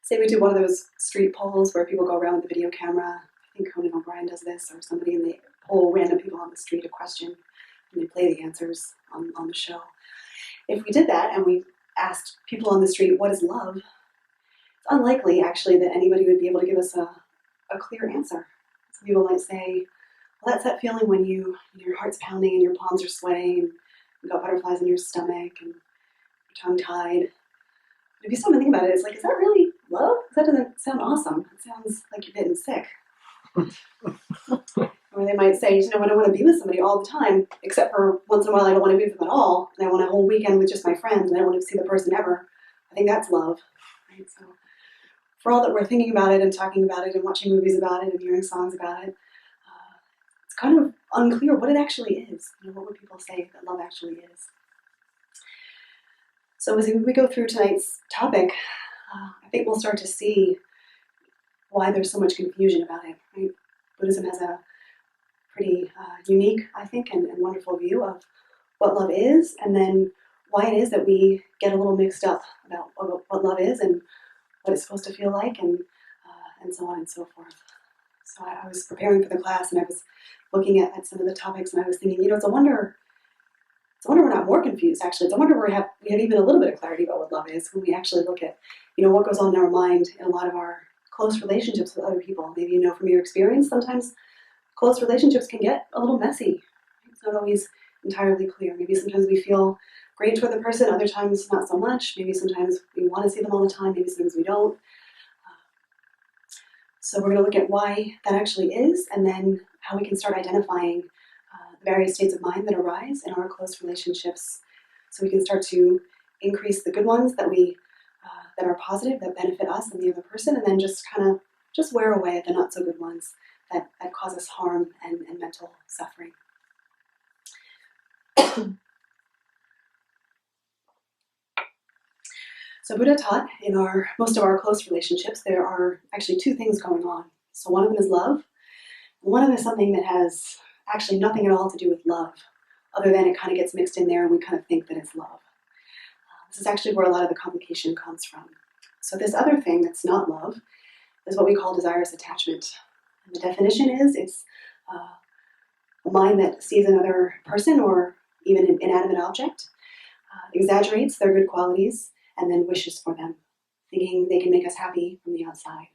say we do one of those street polls where people go around with the video camera. I think Conan O'Brien does this, or somebody, and they poll random people on the street a question, and they play the answers on the show. If we did that and we asked people on the street, what is love? It's unlikely, actually, that anybody would be able to give us a clear answer. Some people might say, well, that's that feeling when your heart's pounding and your palms are sweating and you've got butterflies in your stomach and you're tongue-tied. If you stop and think about it, it's like, is that really love? Because that doesn't sound awesome. It sounds like you're getting sick. Or they might say, you know, I don't want to be with somebody all the time, except for once in a while I don't want to be with them at all, and I want a whole weekend with just my friends, and I don't want to see the person ever. I think that's love. Right? So for all that we're thinking about it and talking about it and watching movies about it and hearing songs about it, it's kind of unclear what it actually is. You know, what would people say that love actually is? So as we go through tonight's topic, I think we'll start to see why there's so much confusion about it. Right? Buddhism has a pretty unique, I think, and wonderful view of what love is, and then why it is that we get a little mixed up about what love is and what it's supposed to feel like, and so on and so forth. So I was preparing for the class, and I was looking at some of the topics, and I was thinking, you know, it's a wonder we're not more confused, actually. It's a wonder we have even a little bit of clarity about what love is when we actually look at, you know, what goes on in our mind in a lot of our close relationships with other people. Maybe you know from your experience, sometimes close relationships can get a little messy. It's not always entirely clear. Maybe sometimes we feel great toward the person, other times not so much. Maybe sometimes we want to see them all the time, maybe sometimes we don't. So we're going to look at why that actually is, and then how we can start identifying the various states of mind that arise in our close relationships, so we can start to increase the good ones that are positive, that benefit us and the other person, and then just wear away the not so good ones that cause us harm and mental suffering. So Buddha taught in most of our close relationships, there are actually two things going on. So one of them is love, and one of them is something that has actually nothing at all to do with love, other than it kind of gets mixed in there and we kind of think that it's love. This is actually where a lot of the complication comes from. So this other thing that's not love is what we call desirous attachment. And the definition is it's a mind that sees another person or even an inanimate object, exaggerates their good qualities, and then wishes for them, thinking they can make us happy from the outside.